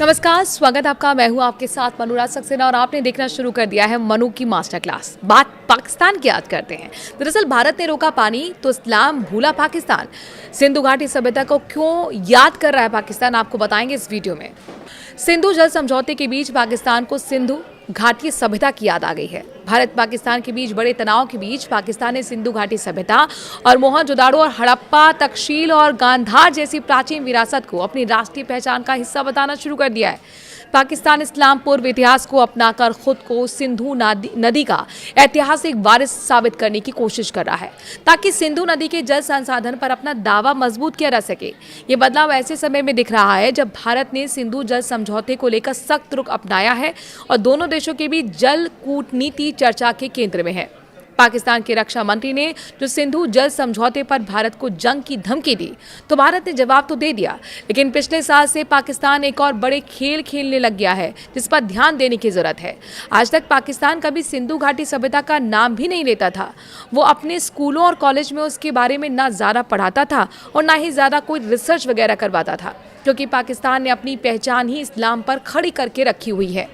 नमस्कार, स्वागत है आपका। मैं हूं आपके साथ मनुराज सक्सेना और आपने देखना शुरू कर दिया है मनु की मास्टर क्लास। बात पाकिस्तान की याद करते हैं। दरअसल भारत ने रोका पानी तो इस्लाम भूला पाकिस्तान। सिंधु घाटी सभ्यता को क्यों याद कर रहा है पाकिस्तान, आपको बताएंगे इस वीडियो में। सिंधु जल समझौते के बीच पाकिस्तान को सिंधु घाटी सभ्यता की याद आ गई है। भारत पाकिस्तान के बीच बड़े तनाव के बीच पाकिस्तान ने सिंधु घाटी सभ्यता और मोहनजोदाड़ो और हड़प्पा, तक्षशिला और गांधार जैसी प्राचीन विरासत को अपनी राष्ट्रीय पहचान का हिस्सा बताना शुरू कर दिया है। पाकिस्तान इस्लाम पूर्व इतिहास को अपनाकर खुद को सिंधु नदी का ऐतिहासिक वारिस साबित करने की कोशिश कर रहा है, ताकि सिंधु नदी के जल संसाधन पर अपना दावा मजबूत किया जा सके। ये बदलाव ऐसे समय में दिख रहा है जब भारत ने सिंधु जल समझौते को लेकर सख्त रुख अपनाया है और दोनों देशों के बीच जल कूटनीति चर्चा के केंद्र में है। पाकिस्तान के रक्षा मंत्री ने जो सिंधु जल समझौते पर भारत को जंग की धमकी दी, तो भारत ने जवाब तो दे दिया, लेकिन पिछले साल से पाकिस्तान एक और बड़े खेल खेलने लग गया है जिस पर ध्यान देने की जरूरत है। आज तक पाकिस्तान कभी सिंधु घाटी सभ्यता का नाम भी नहीं लेता था। वो अपने स्कूलों और कॉलेज में उसके बारे में ना ज़्यादा पढ़ाता था और ना ही ज़्यादा कोई रिसर्च वगैरह करवाता था, क्योंकि पाकिस्तान ने अपनी पहचान ही इस्लाम पर खड़ी करके रखी हुई है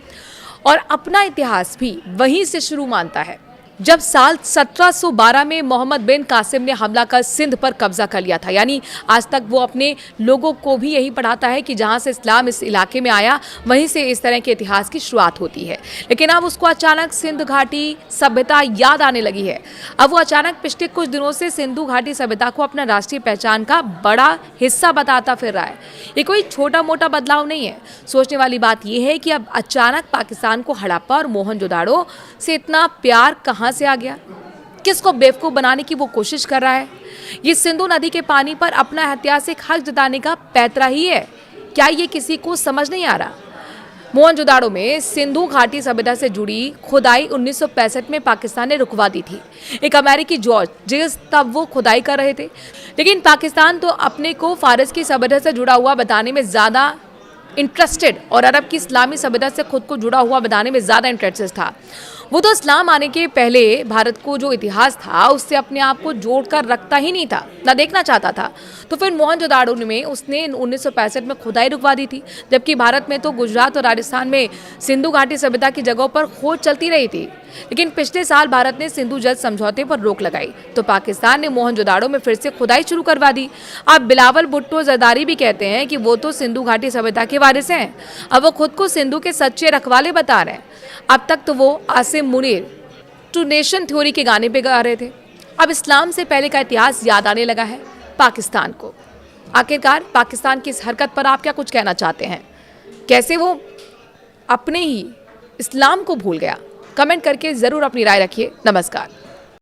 और अपना इतिहास भी वहीं से शुरू मानता है। जब साल 1712 में मोहम्मद बिन कासिम ने हमला कर सिंध पर कब्जा कर लिया था, यानी आज तक वो अपने लोगों को भी यही पढ़ाता है कि जहां से इस्लाम इस इलाके में आया वहीं से इस तरह के इतिहास की शुरुआत होती है। लेकिन अब उसको अचानक सिंधु घाटी सभ्यता याद आने लगी है। अब वो अचानक पिछले कुछ दिनों से सिंधु घाटी सभ्यता को अपना राष्ट्रीय पहचान का बड़ा हिस्सा बताता फिर रहा है। ये कोई छोटा मोटा बदलाव नहीं है। सोचने वाली बात यह है कि अब अचानक पाकिस्तान को हड़प्पा और मोहनजोदाड़ो से इतना प्यार कहाँ से आ गया? किसको बेवकूफ बनाने की वो कोशिश कर रहा है? ये सिंधु नदी के पानी पर अपना ऐतिहासिक हक जताने का पैतरा ही है क्या? ये किसी को समझ नहीं आ रहा। मोहनजोदाड़ो में सिंधु घाटी सभ्यता से जुड़ी खुदाई 1965 में पाकिस्तान ने रुकवा दी थी। एक अमेरिकी जॉर्ज तब वो खुदाई कर रहे थे, लेकिन पाकिस्तान तो अपने को फारस की सभ्यता से जुड़ा हुआ बताने में ज्यादा इंटरेस्टेड और अरब की इस्लामी सभ्यता से खुद को जुड़ा हुआ बताने में ज्यादा इंटरेस्टेड था। वो तो इस्लाम आने के पहले भारत को जो इतिहास था उससे अपने आप को जोड़कर रखता ही नहीं था, ना देखना चाहता था। तो फिर मोहनजोदाड़ो में उसने 1965 में खुदाई रुकवा दी थी, जबकि भारत में तो गुजरात और राजस्थान में सिंधु घाटी सभ्यता की जगहों पर खोज चलती रही थी। लेकिन पिछले साल भारत ने सिंधु जल समझौते पर रोक लगाई तो पाकिस्तान ने मोहनजोदाड़ो में फिर से खुदाई शुरू करवा दी। अब बिलावल भुट्टो जरदारी भी कहते हैं कि वो तो सिंधु घाटी सभ्यता के वारिस हैं। अब वो खुद को सिंधु के सच्चे रखवाले बता रहे हैं। अब तक तो वो Asim Munir two nation theory के गाने पे गा रहे थे। अब इस्लाम से पहले का इतिहास याद आने लगा है पाकिस्तान को। आखिरकार पाकिस्तान की इस हरकत पर आप क्या कुछ कहना चाहते हैं? कैसे वो अपने ही इस्लाम को भूल गया? कमेंट करके ज़रूर अपनी राय रखिए। नमस्कार।